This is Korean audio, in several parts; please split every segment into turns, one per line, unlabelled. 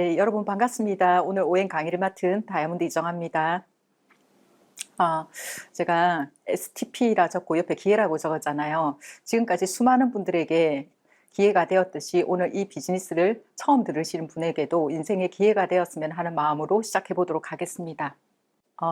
네, 여러분 반갑습니다. 오늘 오행 강의를 맡은 다이아몬드 이정아입니다. 아, 제가 STP라 적고 옆에 기회라고 적었잖아요. 지금까지 수많은 분들에게 기회가 되었듯이 오늘 이 비즈니스를 처음 들으시는 분에게도 인생의 기회가 되었으면 하는 마음으로 시작해 보도록 하겠습니다.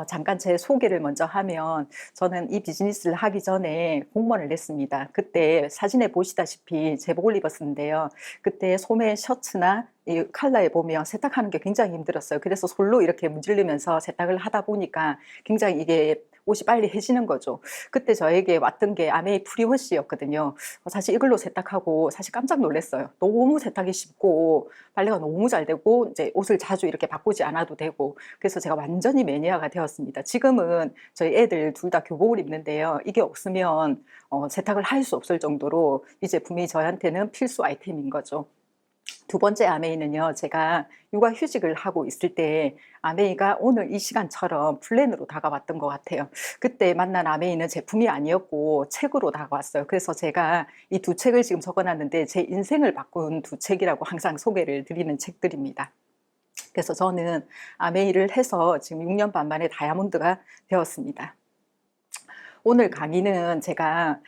잠깐 제 소개를 먼저 하면 저는 이 비즈니스를 하기 전에 공무원을 냈습니다. 그때 사진에 보시다시피 제복을 입었었는데요. 그때 소매 셔츠나 이 칼라에 보면 세탁하는 게 굉장히 힘들었어요. 그래서 솔로 이렇게 문지르면서 세탁을 하다 보니까 굉장히 이게 옷이 빨리 해지는 거죠. 그때 저에게 왔던 게 아메이 프리워시였거든요. 사실 이걸로 세탁하고 사실 깜짝 놀랐어요. 너무 세탁이 쉽고 빨래가 너무 잘 되고 이제 옷을 자주 이렇게 바꾸지 않아도 되고, 그래서 제가 완전히 매니아가 되었습니다. 지금은 저희 애들 둘 다 교복을 입는데요. 이게 없으면 세탁을 할 수 없을 정도로 이 제품이 저한테는 필수 아이템인 거죠. 두 번째 아메이는요, 제가 육아휴직을 하고 있을 때 아메이가 오늘 이 시간처럼 플랜으로 다가왔던 것 같아요. 그때 만난 아메이는 제품이 아니었고 책으로 다가왔어요. 그래서 제가 이 두 책을 지금 적어놨는데 제 인생을 바꾼 두 책이라고 항상 소개를 드리는 책들입니다. 그래서 저는 아메이를 해서 지금 6년 반 만에 다이아몬드가 되었습니다. 오늘 강의는 제가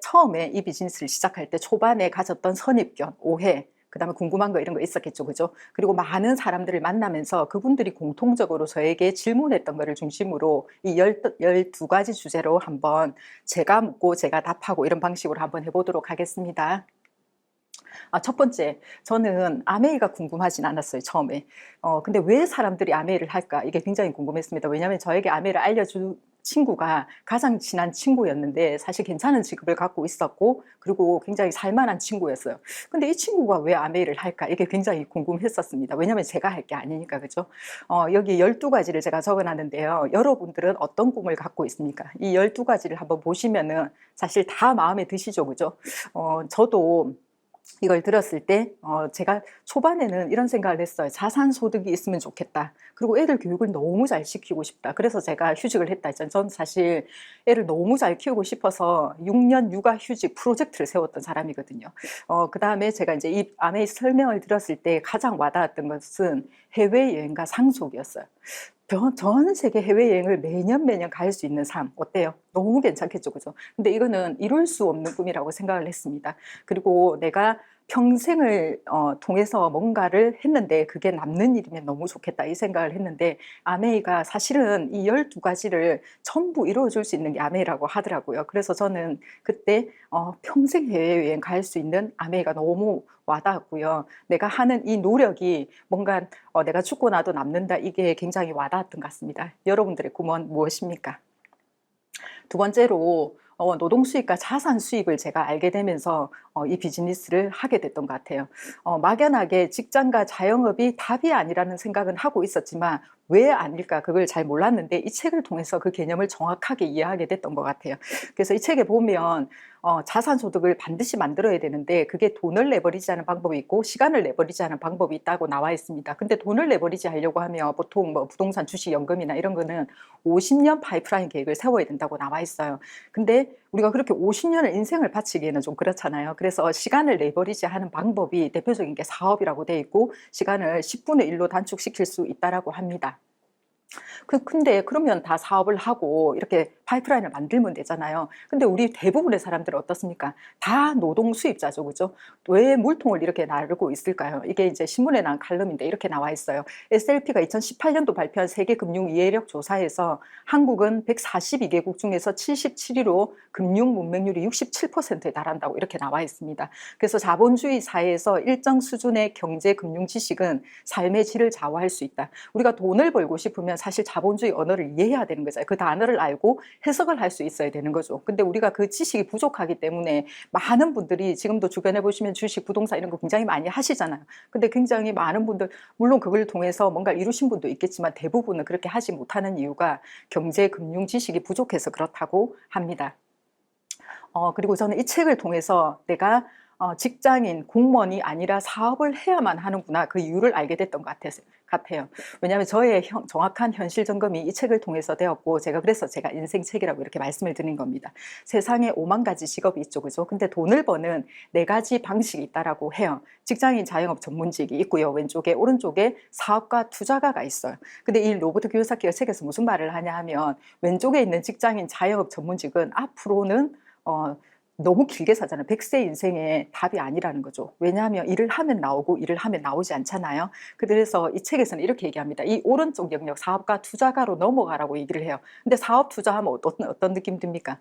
처음에 이 비즈니스를 시작할 때 초반에 가졌던 선입견, 오해, 그다음에 궁금한 거 이런 거 있었겠죠, 그죠? 그리고 많은 사람들을 만나면서 그분들이 공통적으로 저에게 질문했던 거를 중심으로 이 12가지 주제로 한번 제가 묻고 제가 답하고 이런 방식으로 한번 해보도록 하겠습니다. 첫 번째, 저는 아메이가 궁금하진 않았어요, 처음에. 근데 왜 사람들이 아메이를 할까? 이게 굉장히 궁금했습니다. 왜냐하면 저에게 아메이를 알려준 친구가 가장 친한 친구였는데 사실 괜찮은 직업을 갖고 있었고, 그리고 굉장히 살만한 친구였어요. 근데 이 친구가 왜 아메이를 할까? 이게 굉장히 궁금했었습니다. 왜냐하면 제가 할 게 아니니까, 그죠? 여기 12가지를 제가 적어놨는데요. 여러분들은 어떤 꿈을 갖고 있습니까? 이 12가지를 한번 보시면은 사실 다 마음에 드시죠, 그죠? 저도 이걸 들었을 때 제가 초반에는 이런 생각을 했어요. 자산소득이 있으면 좋겠다. 그리고 애들 교육을 너무 잘 시키고 싶다. 그래서 제가 휴직을 했다 했잖아요. 저는 사실 애를 너무 잘 키우고 싶어서 6년 육아휴직 프로젝트를 세웠던 사람이거든요. 그 다음에 제가 이제 이 아메이 설명을 들었을 때 가장 와닿았던 것은 해외여행과 상속이었어요. 전 세계 해외여행을 매년 갈 수 있는 삶 어때요? 너무 괜찮겠죠, 그죠? 근데 이거는 이룰 수 없는 꿈이라고 생각을 했습니다. 그리고 내가 평생을 통해서 뭔가를 했는데 그게 남는 일이면 너무 좋겠다 이 생각을 했는데, 아메이가 사실은 이 12가지를 전부 이루어줄 수 있는 게 아메이라고 하더라고요. 그래서 저는 그때 평생 해외여행 갈 수 있는 아메이가 너무 와닿았고요. 내가 하는 이 노력이 뭔가 내가 죽고 나도 남는다, 이게 굉장히 와닿았던 것 같습니다. 여러분들의 꿈은 무엇입니까? 두 번째로 노동 수입과 자산 수입을 제가 알게 되면서 이 비즈니스를 하게 됐던 것 같아요. 막연하게 직장과 자영업이 답이 아니라는 생각은 하고 있었지만 왜 아닐까 그걸 잘 몰랐는데 이 책을 통해서 그 개념을 정확하게 이해하게 됐던 것 같아요. 그래서 이 책에 보면 자산 소득을 반드시 만들어야 되는데 그게 돈을 레버리지 하는 방법이 있고 시간을 레버리지 하는 방법이 있다고 나와 있습니다. 근데 돈을 레버리지 하려고 하면 보통 뭐 부동산, 주식, 연금이나 이런 거는 50년 파이프라인 계획을 세워야 된다고 나와 있어요. 근데 우리가 그렇게 50년을 인생을 바치기에는 좀 그렇잖아요. 그래서 시간을 레버리지 하는 방법이 대표적인 게 사업이라고 돼 있고 시간을 10분의 1로 단축시킬 수 있다라고 합니다. 근데 그러면 다 사업을 하고 이렇게 파이프라인을 만들면 되잖아요. 근데 우리 대부분의 사람들은 어떻습니까? 다 노동 수입자죠, 그죠? 왜 물통을 이렇게 나르고 있을까요? 이게 이제 신문에 난 칼럼인데 이렇게 나와 있어요. SLP가 2018년도 발표한 세계금융 이해력 조사에서 한국은 142개국 중에서 77위로 금융 문맹률이 67%에 달한다고 이렇게 나와 있습니다. 그래서 자본주의 사회에서 일정 수준의 경제 금융 지식은 삶의 질을 좌우할 수 있다. 우리가 돈을 벌고 싶으면 사실 자본주의 언어를 이해해야 되는 거잖아요. 그 단어를 알고 해석을 할 수 있어야 되는 거죠. 근데 우리가 그 지식이 부족하기 때문에 많은 분들이 지금도 주변에 보시면 주식, 부동산 이런 거 굉장히 많이 하시잖아요. 근데 굉장히 많은 분들, 물론 그걸 통해서 뭔가 이루신 분도 있겠지만 대부분은 그렇게 하지 못하는 이유가 경제, 금융 지식이 부족해서 그렇다고 합니다. 그리고 저는 이 책을 통해서 내가 직장인, 공무원이 아니라 사업을 해야만 하는구나 그 이유를 알게 됐던 것 같아요. 왜냐하면 저의 정확한 현실 점검이 이 책을 통해서 되었고 제가 그래서 제가 인생 책이라고 이렇게 말씀을 드린 겁니다. 세상에 5만 가지 직업이 있죠, 그죠? 근데 돈을 버는 4가지 방식이 있다라고 해요. 직장인, 자영업 전문직이 있고요. 왼쪽에, 오른쪽에 사업가, 투자가가 있어요. 근데 이 로버트 키요사키가 책에서 무슨 말을 하냐 하면 왼쪽에 있는 직장인, 자영업 전문직은 앞으로는 너무 길게 사잖아요. 100세 인생의 답이 아니라는 거죠. 왜냐하면 일을 하면 나오고 일을 하면 나오지 않잖아요. 그래서 이 책에서는 이렇게 얘기합니다. 이 오른쪽 영역 사업가 투자가로 넘어가라고 얘기를 해요. 근데 사업 투자하면 어떤 느낌 듭니까?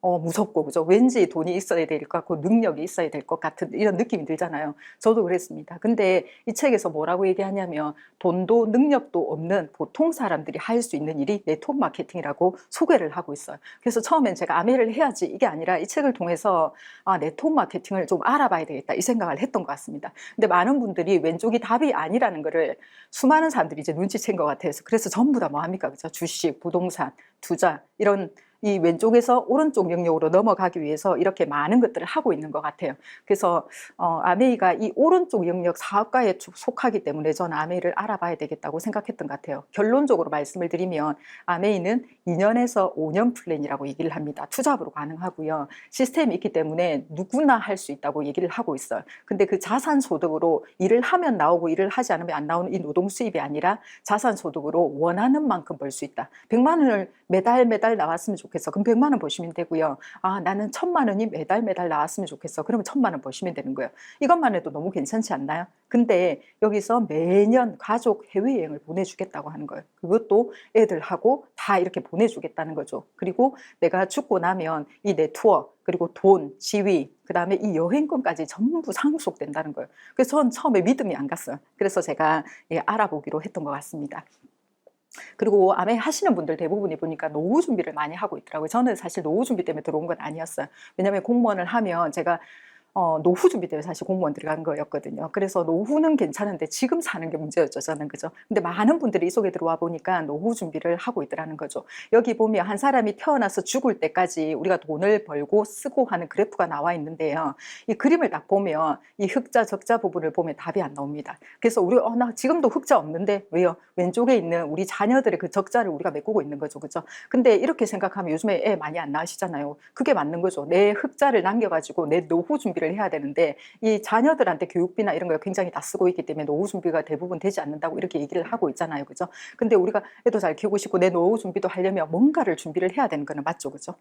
무섭고, 그죠? 왠지 돈이 있어야 될 것 같고, 능력이 있어야 될 것 같은 이런 느낌이 들잖아요. 저도 그랬습니다. 근데 이 책에서 뭐라고 얘기하냐면, 돈도 능력도 없는 보통 사람들이 할 수 있는 일이 네트워크 마케팅이라고 소개를 하고 있어요. 그래서 처음엔 제가 아메를 해야지 이게 아니라 이 책을 통해서 네트워크 마케팅을 좀 알아봐야 되겠다 이 생각을 했던 것 같습니다. 근데 많은 분들이 왼쪽이 답이 아니라는 거를 수많은 사람들이 이제 눈치챈 것 같아서 그래서 전부 다 뭐 합니까? 그죠? 주식, 부동산, 투자, 이런 이 왼쪽에서 오른쪽 영역으로 넘어가기 위해서 이렇게 많은 것들을 하고 있는 것 같아요. 그래서 아메이가 이 오른쪽 영역 사업가에 속하기 때문에 저는 아메이를 알아봐야 되겠다고 생각했던 것 같아요. 결론적으로 말씀을 드리면 아메이는 2년에서 5년 플랜이라고 얘기를 합니다. 투잡으로 가능하고요. 시스템이 있기 때문에 누구나 할 수 있다고 얘기를 하고 있어요. 근데 그 자산 소득으로 일을 하면 나오고 일을 하지 않으면 안 나오는 이 노동 수입이 아니라 자산 소득으로 원하는 만큼 벌 수 있다. 100만 원을 매달 나왔으면 좋겠어. 그럼 100만 원 버시면 되고요. 나는 1000만 원이 매달 나왔으면 좋겠어. 그러면 1000만 원 버시면 되는 거예요. 이것만 해도 너무 괜찮지 않나요? 근데 여기서 매년 가족 해외여행을 보내주겠다고 하는 거예요. 그것도 애들하고 다 이렇게 보내주겠다는 거죠. 그리고 내가 죽고 나면 이 내 투어, 그리고 돈, 지위, 그 다음에 이 여행권까지 전부 상속된다는 거예요. 그래서 전 처음에 믿음이 안 갔어요. 그래서 제가 알아보기로 했던 것 같습니다. 그리고 아메 하시는 분들 대부분이 보니까 노후 준비를 많이 하고 있더라고요. 저는 사실 노후 준비 때문에 들어온 건 아니었어요. 왜냐하면 공무원을 하면 제가 노후 준비 때문에 사실 공무원 들어간 거였거든요. 그래서 노후는 괜찮은데 지금 사는 게 문제였죠, 저는. 그죠? 근데 많은 분들이 이 속에 들어와 보니까 노후 준비를 하고 있더라는 거죠. 여기 보면 한 사람이 태어나서 죽을 때까지 우리가 돈을 벌고 쓰고 하는 그래프가 나와 있는데요. 이 그림을 딱 보면 이 흑자, 적자 부분을 보면 답이 안 나옵니다. 그래서 우리가 나 지금도 흑자 없는데 왜요? 왼쪽에 있는 우리 자녀들의 그 적자를 우리가 메꾸고 있는 거죠. 그죠? 근데 이렇게 생각하면 요즘에 애 많이 안 낳으시잖아요. 그게 맞는 거죠. 내 흑자를 남겨가지고 내 노후 준비를 해야 되는데 이 자녀들한테 교육비나 이런 걸 굉장히 다 쓰고 있기 때문에 노후 준비가 대부분 되지 않는다고 이렇게 얘기를 하고 있잖아요. 그죠? 근데 우리가 애도 잘 키우고 싶고 내 노후 준비도 하려면 뭔가를 준비를 해야 되는 거는 맞죠. 그죠?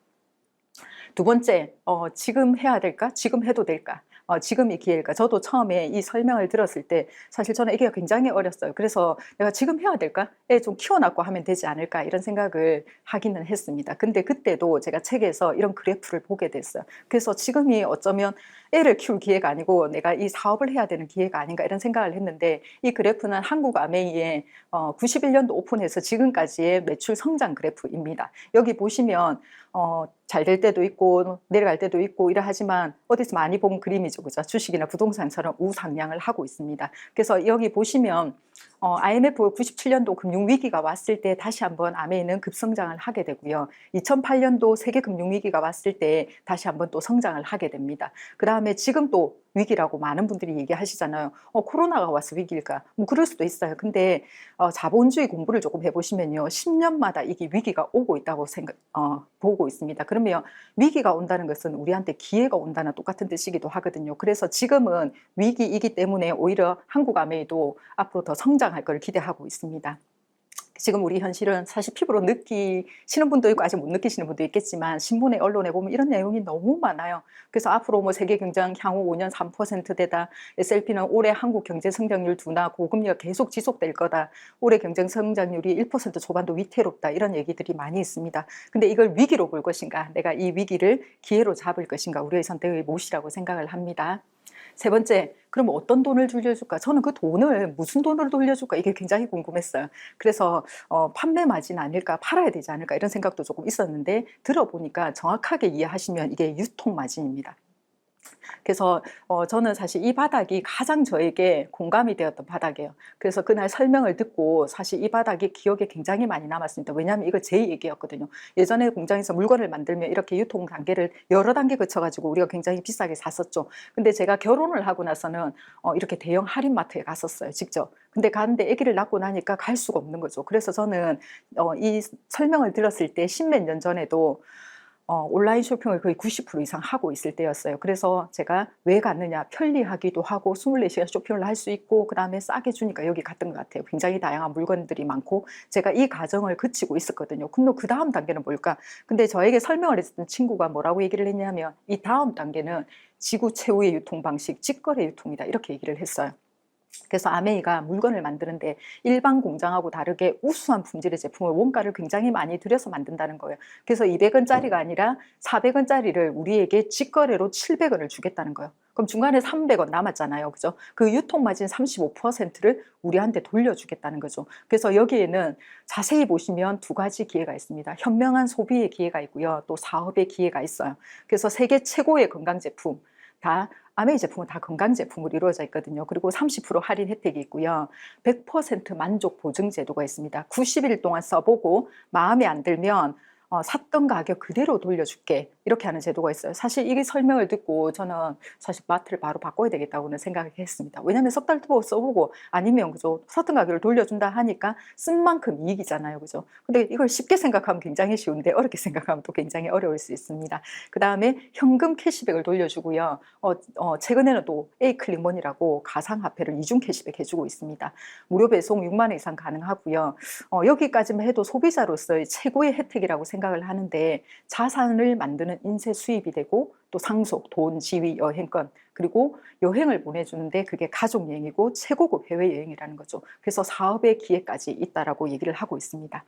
두 번째, 지금 해야 될까? 지금 해도 될까? 지금이 기회일까? 저도 처음에 이 설명을 들었을 때 사실 저는 이게 굉장히 어렸어요. 그래서 내가 지금 해야 될까? 애 좀 키워놨고 하면 되지 않을까? 이런 생각을 하기는 했습니다. 근데 그때도 제가 책에서 이런 그래프를 보게 됐어요. 그래서 지금이 어쩌면 애를 키울 기회가 아니고 내가 이 사업을 해야 되는 기회가 아닌가 이런 생각을 했는데 이 그래프는 한국 아메이의 91년도 오픈해서 지금까지의 매출 성장 그래프입니다. 여기 보시면 잘 될 때도 있고 내려갈 때도 있고 이래 하지만 어디서 많이 본 그림이죠. 그죠? 주식이나 부동산처럼 우상향을 하고 있습니다. 그래서 여기 보시면 IMF 97년도 금융위기가 왔을 때 다시 한번 아메이는 급성장을 하게 되고요. 2008년도 세계 금융위기가 왔을 때 다시 한번 또 성장을 하게 됩니다. 그 다음에 지금 또 위기라고 많은 분들이 얘기하시잖아요. 코로나가 와서 위기일까? 뭐 그럴 수도 있어요. 근데 자본주의 공부를 조금 해보시면요. 10년마다 이게 위기가 오고 있다고 보고 있습니다. 그러면 위기가 온다는 것은 우리한테 기회가 온다는 똑같은 뜻이기도 하거든요. 그래서 지금은 위기이기 때문에 오히려 한국 아메이도 앞으로 더 성장할 걸 기대하고 있습니다. 지금 우리 현실은 사실 피부로 느끼시는 분도 있고 아직 못 느끼시는 분도 있겠지만 신문에 언론에 보면 이런 내용이 너무 많아요. 그래서 앞으로 뭐 세계 경쟁 향후 5년 3%대다. SLP는 올해 한국 경제 성장률 둔화, 고금리가 계속 지속될 거다. 올해 경쟁 성장률이 1% 초반도 위태롭다. 이런 얘기들이 많이 있습니다. 근데 이걸 위기로 볼 것인가? 내가 이 위기를 기회로 잡을 것인가? 우리의 선택의 무엇이라고 생각을 합니다. 세 번째, 그럼 어떤 돈을 돌려줄까? 저는 그 돈을 무슨 돈으로 돌려줄까? 이게 굉장히 궁금했어요. 그래서 판매 마진 아닐까? 팔아야 되지 않을까? 이런 생각도 조금 있었는데 들어보니까 정확하게 이해하시면 이게 유통 마진입니다. 그래서 저는 사실 이 바닥이 가장 저에게 공감이 되었던 바닥이에요. 그래서 그날 설명을 듣고 사실 이 바닥이 기억에 굉장히 많이 남았습니다. 왜냐하면 이거 제 얘기였거든요. 예전에 공장에서 물건을 만들면 이렇게 유통 단계를 여러 단계 거쳐가지고 우리가 굉장히 비싸게 샀었죠. 근데 제가 결혼을 하고 나서는 이렇게 대형 할인마트에 갔었어요, 직접. 근데 갔는데 아기를 낳고 나니까 갈 수가 없는 거죠. 그래서 저는 이 설명을 들었을 때 십몇 년 전에도 온라인 쇼핑을 거의 90% 이상 하고 있을 때였어요. 그래서 제가 왜 갔느냐, 편리하기도 하고 24시간 쇼핑을 할 수 있고 그다음에 싸게 주니까 여기 갔던 것 같아요. 굉장히 다양한 물건들이 많고 제가 이 과정을 거치고 있었거든요. 그럼 그 다음 단계는 뭘까? 근데 저에게 설명을 했던 친구가 뭐라고 얘기를 했냐면 이 다음 단계는 지구 최후의 유통 방식, 직거래 유통이다, 이렇게 얘기를 했어요. 그래서 아메이가 물건을 만드는데 일반 공장하고 다르게 우수한 품질의 제품을 원가를 굉장히 많이 들여서 만든다는 거예요. 그래서 200원짜리가 아니라 400원짜리를 우리에게 직거래로 700원을 주겠다는 거예요. 그럼 중간에 300원 남았잖아요. 그죠? 그 유통마진 35%를 우리한테 돌려주겠다는 거죠. 그래서 여기에는 자세히 보시면 두 가지 기회가 있습니다. 현명한 소비의 기회가 있고요. 또 사업의 기회가 있어요. 그래서 세계 최고의 건강 제품, 다 아메이 제품은 다 건강 제품으로 이루어져 있거든요. 그리고 30% 할인 혜택이 있고요. 100% 만족 보증 제도가 있습니다. 90일 동안 써보고 마음에 안 들면 샀던 가격 그대로 돌려줄게, 이렇게 하는 제도가 있어요. 사실 이 설명을 듣고 저는 사실 마트를 바로 바꿔야 되겠다고는 생각했습니다. 왜냐하면 석 달 써보고 아니면 그죠, 샀던 가격을 돌려준다 하니까 쓴 만큼 이익이잖아요. 그죠? 근데 이걸 쉽게 생각하면 굉장히 쉬운데 어렵게 생각하면 또 굉장히 어려울 수 있습니다. 그 다음에 현금 캐시백을 돌려주고요. 최근에는 또 에이클릭머니라고 가상화폐를 이중 캐시백 해주고 있습니다. 무료 배송 6만 원 이상 가능하고요. 여기까지만 해도 소비자로서의 최고의 혜택이라고 생각을 하는데, 자산을 만드는 인쇄 수입이 되고 또 상속, 돈, 지위, 여행권, 그리고 여행을 보내주는데 그게 가족여행이고 최고급 해외여행이라는 거죠. 그래서 사업의 기회까지 있다라고 얘기를 하고 있습니다.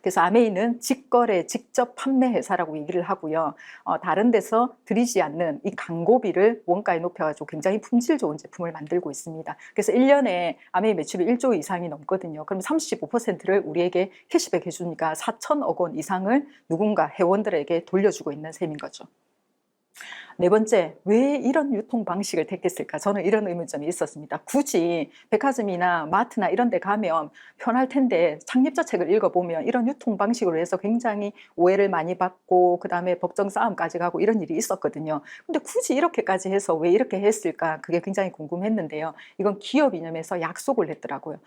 그래서 아메이는 직거래, 직접 판매 회사라고 얘기를 하고요. 다른 데서 들이지 않는 이 광고비를 원가에 높여가지고 굉장히 품질 좋은 제품을 만들고 있습니다. 그래서 1년에 아메이 매출이 1조 이상이 넘거든요. 그럼 35%를 우리에게 캐시백 해주니까 4천억 원 이상을 누군가 회원들에게 돌려주고 있는 셈인 거죠. 네 번째, 왜 이런 유통 방식을 택했을까? 저는 이런 의문점이 있었습니다. 굳이 백화점이나 마트나 이런 데 가면 편할 텐데 창립자 책을 읽어보면 이런 유통 방식으로 해서 굉장히 오해를 많이 받고 그다음에 법정 싸움까지 가고 이런 일이 있었거든요. 근데 굳이 이렇게까지 해서 왜 이렇게 했을까? 그게 굉장히 궁금했는데요. 이건 기업 이념에서 약속을 했더라고요.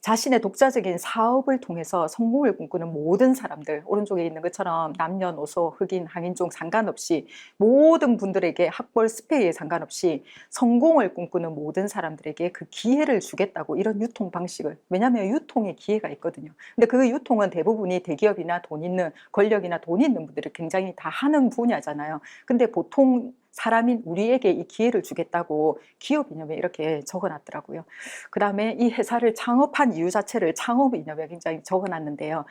자신의 독자적인 사업을 통해서 성공을 꿈꾸는 모든 사람들, 오른쪽에 있는 것처럼 남녀노소, 흑인, 한인종 상관없이 모든 분들에게 학벌 스펙에 상관없이 성공을 꿈꾸는 모든 사람들에게 그 기회를 주겠다고, 이런 유통 방식을, 왜냐하면 유통에 기회가 있거든요. 근데 그 유통은 대부분이 대기업이나 돈 있는, 권력이나 돈 있는 분들이 굉장히 다 하는 분야잖아요. 근데 보통 사람인 우리에게 이 기회를 주겠다고 기업 이념에 이렇게 적어놨더라고요. 그 다음에 이 회사를 창업한 이유 자체를 창업 이념에 굉장히 적어놨는데요.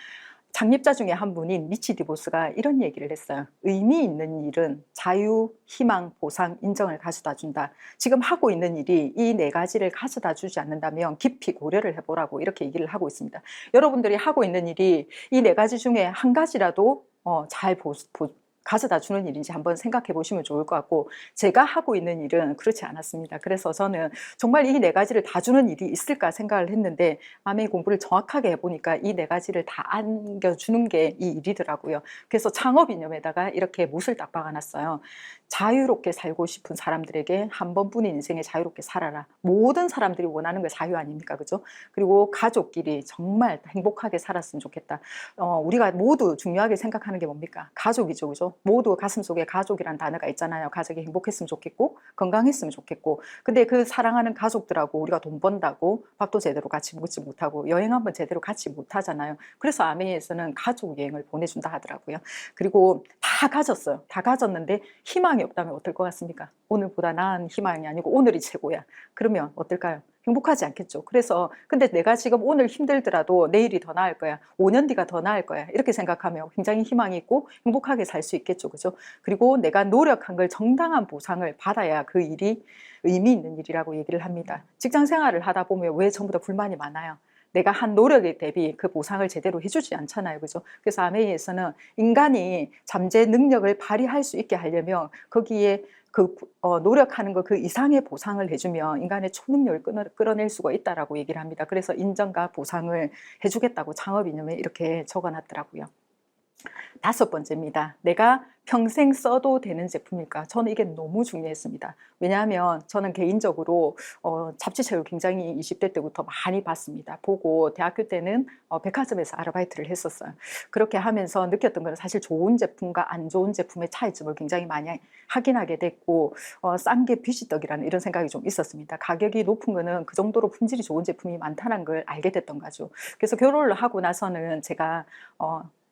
창립자 중에 한 분인 리치 디보스가 이런 얘기를 했어요. 의미 있는 일은 자유, 희망, 보상, 인정을 가져다 준다. 지금 하고 있는 일이 이 네 가지를 가져다 주지 않는다면 깊이 고려를 해보라고 이렇게 얘기를 하고 있습니다. 여러분들이 하고 있는 일이 이 네 가지 중에 한 가지라도 잘 가져다 주는 일인지 한번 생각해 보시면 좋을 것 같고, 제가 하고 있는 일은 그렇지 않았습니다. 그래서 저는 정말 이 네 가지를 다 주는 일이 있을까 생각을 했는데, 아메이 공부를 정확하게 해보니까 이 네 가지를 다 안겨주는 게 이 일이더라고요. 그래서 창업 이념에다가 이렇게 못을 딱 박아놨어요. 자유롭게 살고 싶은 사람들에게 한 번뿐인 인생에 자유롭게 살아라. 모든 사람들이 원하는 게 자유 아닙니까? 그죠? 그리고 가족끼리 정말 행복하게 살았으면 좋겠다. 우리가 모두 중요하게 생각하는 게 뭡니까? 가족이죠. 그죠? 모두 가슴속에 가족이라는 단어가 있잖아요. 가족이 행복했으면 좋겠고 건강했으면 좋겠고, 근데 그 사랑하는 가족들하고 우리가 돈 번다고 밥도 제대로 같이 먹지 못하고 여행 한번 제대로 같이 못하잖아요. 그래서 아메이에서는 가족 여행을 보내준다 하더라고요. 그리고 다 가졌어요. 다 가졌는데 희망이 없다면 어떨 것 같습니까? 오늘보다 나은 희망이 아니고 오늘이 최고야. 그러면 어떨까요? 행복하지 않겠죠. 그래서 근데 내가 지금 오늘 힘들더라도 내일이 더 나을 거야, 5년 뒤가 더 나을 거야, 이렇게 생각하면 굉장히 희망이 있고 행복하게 살 수 있겠죠. 그죠? 그리고 내가 노력한 걸 정당한 보상을 받아야 그 일이 의미 있는 일이라고 얘기를 합니다. 직장 생활을 하다 보면 왜 전부 다 불만이 많아요? 내가 한 노력에 대비 그 보상을 제대로 해주지 않잖아요. 그죠? 그래서 아메이에서는 인간이 잠재 능력을 발휘할 수 있게 하려면 거기에 노력하는 것 그 이상의 보상을 해주면 인간의 초능력을 끌어낼 수가 있다라고 얘기를 합니다. 그래서 인정과 보상을 해주겠다고 창업 이념에 이렇게 적어놨더라고요. 5번째입니다. 내가 평생 써도 되는 제품일까? 저는 이게 너무 중요했습니다. 왜냐하면 저는 개인적으로 잡지책을 굉장히 20대 때부터 많이 봤습니다. 보고 대학교 때는 백화점에서 아르바이트를 했었어요. 그렇게 하면서 느꼈던 건 사실 좋은 제품과 안 좋은 제품의 차이점을 굉장히 많이 확인하게 됐고 싼 게 비지떡이라는 이런 생각이 좀 있었습니다. 가격이 높은 거는 그 정도로 품질이 좋은 제품이 많다는 걸 알게 됐던 거죠. 그래서 결혼을 하고 나서는 제가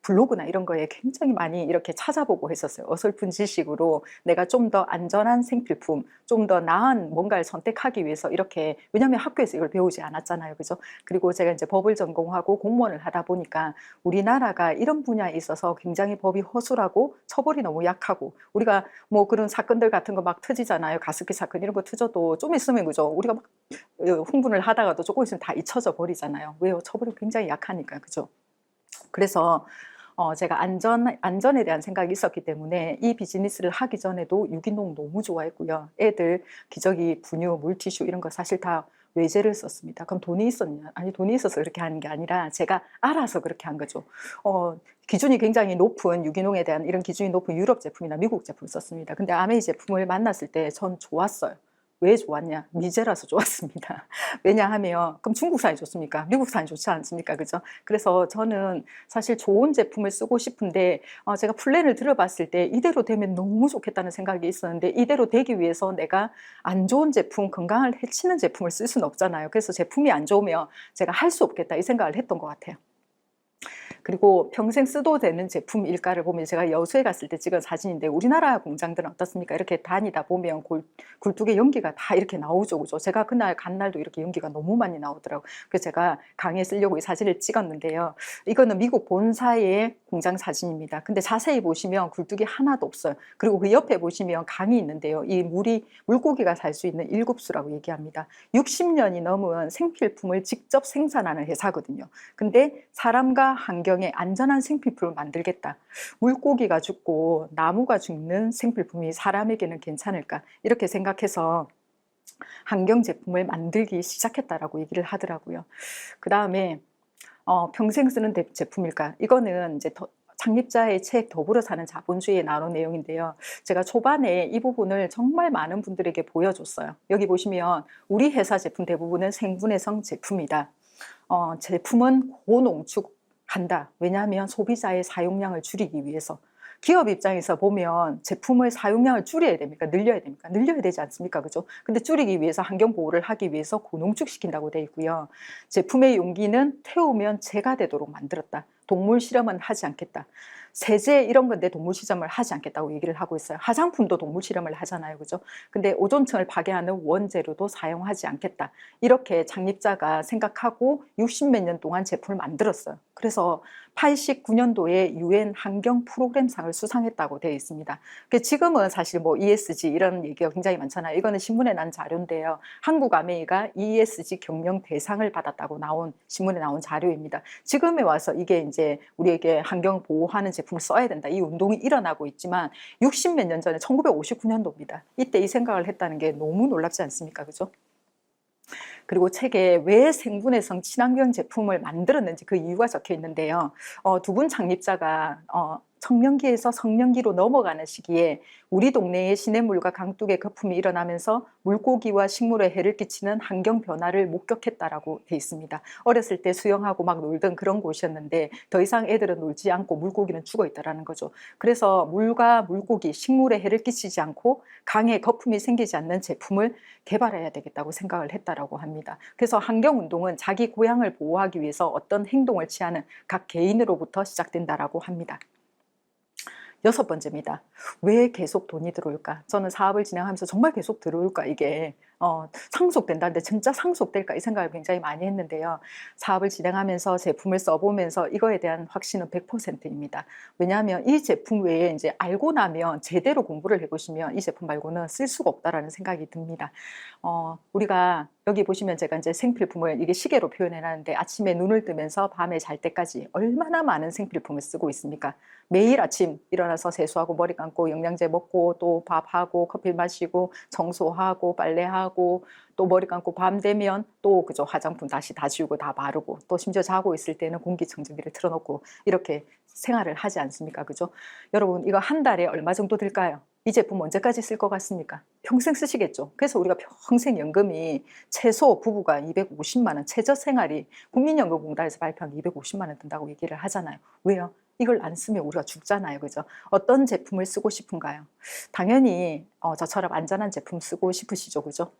블로그나 이런 거에 굉장히 많이 이렇게 찾아보고 했었어요. 어설픈 지식으로 내가 좀 더 안전한 생필품, 좀 더 나은 뭔가를 선택하기 위해서 이렇게, 왜냐하면 학교에서 이걸 배우지 않았잖아요. 그죠? 그리고 제가 이제 법을 전공하고 공무원을 하다 보니까 우리나라가 이런 분야에 있어서 굉장히 법이 허술하고 처벌이 너무 약하고, 우리가 뭐 그런 사건들 같은 거 막 터지잖아요. 가습기 사건 이런 거 터져도 좀 있으면 그죠? 우리가 막 흥분을 하다가도 조금 있으면 다 잊혀져 버리잖아요. 왜요? 처벌이 굉장히 약하니까. 그죠? 그래서 제가 안전에 대한 생각이 있었기 때문에 이 비즈니스를 하기 전에도 유기농 너무 좋아했고요. 애들 기저귀, 분유, 물티슈 이런 거 사실 다 외제를 썼습니다. 그럼 돈이 있었냐? 아니, 돈이 있어서 그렇게 하는 게 아니라 제가 알아서 그렇게 한 거죠. 기준이 굉장히 높은, 유기농에 대한 이런 기준이 높은 유럽 제품이나 미국 제품을 썼습니다. 근데 아메이 제품을 만났을 때 전 좋았어요. 왜 좋았냐? 미제라서 좋았습니다. 왜냐하면 그럼 중국산이 좋습니까? 미국산이 좋지 않습니까? 그죠? 그래서 저는 사실 좋은 제품을 쓰고 싶은데 제가 플랜을 들어봤을 때 이대로 되면 너무 좋겠다는 생각이 있었는데, 이대로 되기 위해서 내가 안 좋은 제품, 건강을 해치는 제품을 쓸 수는 없잖아요. 그래서 제품이 안 좋으면 제가 할 수 없겠다 이 생각을 했던 것 같아요. 그리고 평생 써도 되는 제품일까를 보면, 제가 여수에 갔을 때 찍은 사진인데 우리나라 공장들은 어떻습니까? 이렇게 다니다 보면 굴뚝에 연기가 다 이렇게 나오죠. 그죠? 제가 그날 간 날도 이렇게 연기가 너무 많이 나오더라고요. 그래서 제가 강의에 쓰려고 이 사진을 찍었는데요. 이거는 미국 본사의 공장 사진입니다. 근데 자세히 보시면 굴뚝이 하나도 없어요. 그리고 그 옆에 보시면 강이 있는데요. 이 물고기가 살 수 있는 일급수라고 얘기합니다. 60년이 넘은 생필품을 직접 생산하는 회사거든요. 근데 사람과 환경에 안전한 생필품을 만들겠다. 물고기가 죽고 나무가 죽는 생필품이 사람에게는 괜찮을까? 이렇게 생각해서 환경 제품을 만들기 시작했다라고 얘기를 하더라고요. 그 다음에 평생 쓰는 제품일까? 이거는 이제 창립자의 책 더불어 사는 자본주의에 나온 내용인데요. 제가 초반에 이 부분을 정말 많은 분들에게 보여줬어요. 여기 보시면 우리 회사 제품 대부분은 생분해성 제품이다. 제품은 고농축한다. 왜냐하면 소비자의 사용량을 줄이기 위해서. 기업 입장에서 보면 제품의 사용량을 줄여야 됩니까? 늘려야 됩니까? 늘려야 되지 않습니까? 그죠? 근데 줄이기 위해서 환경 보호를 하기 위해서 고농축시킨다고 되어 있고요. 제품의 용기는 태우면 재가 되도록 만들었다. 동물 실험은 하지 않겠다. 세제 이런 건데 동물 실험을 하지 않겠다고 얘기를 하고 있어요. 화장품도 동물 실험을 하잖아요. 그죠? 근데 오존층을 파괴하는 원재료도 사용하지 않겠다. 이렇게 창립자가 생각하고 60몇 년 동안 제품을 만들었어요. 그래서 89년도에 UN 환경 프로그램상을 수상했다고 되어 있습니다. 지금은 사실 뭐 ESG 이런 얘기가 굉장히 많잖아요. 이거는 신문에 난 자료인데요. 한국 아메이가 ESG 경영 대상을 받았다고 신문에 나온 자료입니다. 지금에 와서 이게 이제 우리에게 환경 보호하는 제품을 써야 된다. 이 운동이 일어나고 있지만 60몇 년 전에 1959년도입니다. 이때 이 생각을 했다는 게 너무 놀랍지 않습니까? 그죠? 그리고 책에 왜 생분해성 친환경 제품을 만들었는지 그 이유가 적혀 있는데요. 두 분 창립자가 청년기에서 성년기로 넘어가는 시기에 우리 동네에 시냇물과 강둑의 거품이 일어나면서 물고기와 식물에 해를 끼치는 환경 변화를 목격했다라고 돼 있습니다. 어렸을 때 수영하고 막 놀던 그런 곳이었는데 더 이상 애들은 놀지 않고 물고기는 죽어 있다라는 거죠. 그래서 물과 물고기, 식물에 해를 끼치지 않고 강에 거품이 생기지 않는 제품을 개발해야 되겠다고 생각을 했다라고 합니다. 그래서 환경운동은 자기 고향을 보호하기 위해서 어떤 행동을 취하는 각 개인으로부터 시작된다라고 합니다. 6번째입니다. 왜 계속 돈이 들어올까? 저는 사업을 진행하면서 정말 계속 들어올까? 이게 상속된다는데 진짜 상속될까 이 생각을 굉장히 많이 했는데요. 사업을 진행하면서 제품을 써보면서 이거에 대한 확신은 100%입니다. 왜냐하면 이 제품 외에 이제 알고 나면 제대로 공부를 해보시면 이 제품 말고는 쓸 수가 없다라는 생각이 듭니다. 우리가 여기 보시면 제가 이제 생필품을 이게 시계로 표현해 놨는데 아침에 눈을 뜨면서 밤에 잘 때까지 얼마나 많은 생필품을 쓰고 있습니까? 매일 아침 일어나서 세수하고 머리 감고 영양제 먹고 또 밥하고 커피 마시고 청소하고 빨래하고 또 머리 감고 밤 되면 또 그죠 화장품 다시 다 지우고 다 바르고 또 심지어 자고 있을 때는 공기청정기를 틀어놓고 이렇게 생활을 하지 않습니까? 그죠? 여러분 이거 한 달에 얼마 정도 들까요? 이 제품 언제까지 쓸 것 같습니까? 평생 쓰시겠죠. 그래서 우리가 평생 연금이 최소 부부가 250만 원, 최저생활이 국민연금공단에서 발표한 250만 원 든다고 얘기를 하잖아요. 왜요? 이걸 안 쓰면 우리가 죽잖아요. 그죠? 어떤 제품을 쓰고 싶은가요? 당연히 저처럼 안전한 제품 쓰고 싶으시죠. 그죠?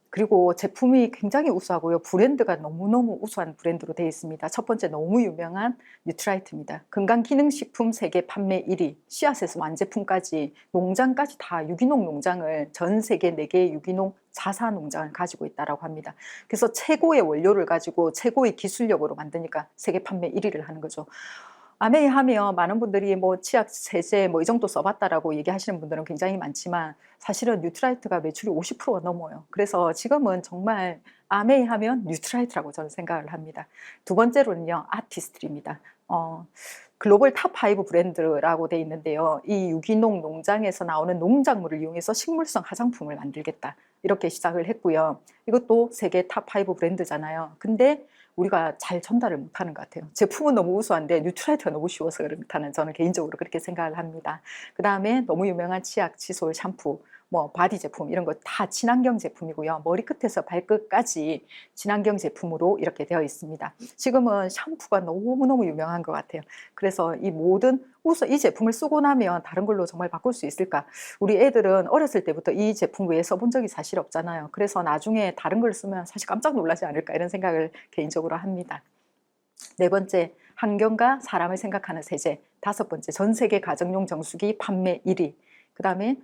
그리고 제품이 굉장히 우수하고요. 브랜드가 너무너무 우수한 브랜드로 되어 있습니다. 첫 번째 너무 유명한 뉴트라이트입니다. 건강기능식품 세계 판매 1위, 씨앗에서 완제품까지 농장까지 다 유기농 농장을 전 세계 4개의 유기농 자사 농장을 가지고 있다고 합니다. 그래서 최고의 원료를 가지고 최고의 기술력으로 만드니까 세계 판매 1위를 하는 거죠. 아메이 하면 많은 분들이 뭐 치약, 세제 뭐 이 정도 써봤다라고 얘기하시는 분들은 굉장히 많지만 사실은 뉴트라이트가 매출이 50%가 넘어요. 그래서 지금은 정말 아메이 하면 뉴트라이트라고 저는 생각을 합니다. 두 번째로는요, 아티스트리입니다. 글로벌 탑5 브랜드라고 돼 있는데요. 이 유기농 농장에서 나오는 농작물을 이용해서 식물성 화장품을 만들겠다. 이렇게 시작을 했고요. 이것도 세계 탑5 브랜드잖아요. 근데 우리가 잘 전달을 못하는 것 같아요. 제품은 너무 우수한데 뉴트라이트가 너무 쉬워서 그렇다는 저는 개인적으로 그렇게 생각을 합니다. 그 다음에 너무 유명한 치약, 칫솔, 샴푸, 뭐 바디 제품 이런 거 다 친환경 제품이고요. 머리끝에서 발끝까지 친환경 제품으로 이렇게 되어 있습니다. 지금은 샴푸가 너무너무 유명한 것 같아요. 그래서 이 모든 이 제품을 쓰고 나면 다른 걸로 정말 바꿀 수 있을까? 우리 애들은 어렸을 때부터 이 제품 외에 써본 적이 사실 없잖아요. 그래서 나중에 다른 걸 쓰면 사실 깜짝 놀라지 않을까 이런 생각을 개인적으로 합니다. 네 번째, 환경과 사람을 생각하는 세제. 다섯 번째, 전 세계 가정용 정수기 판매 1위. 그 다음에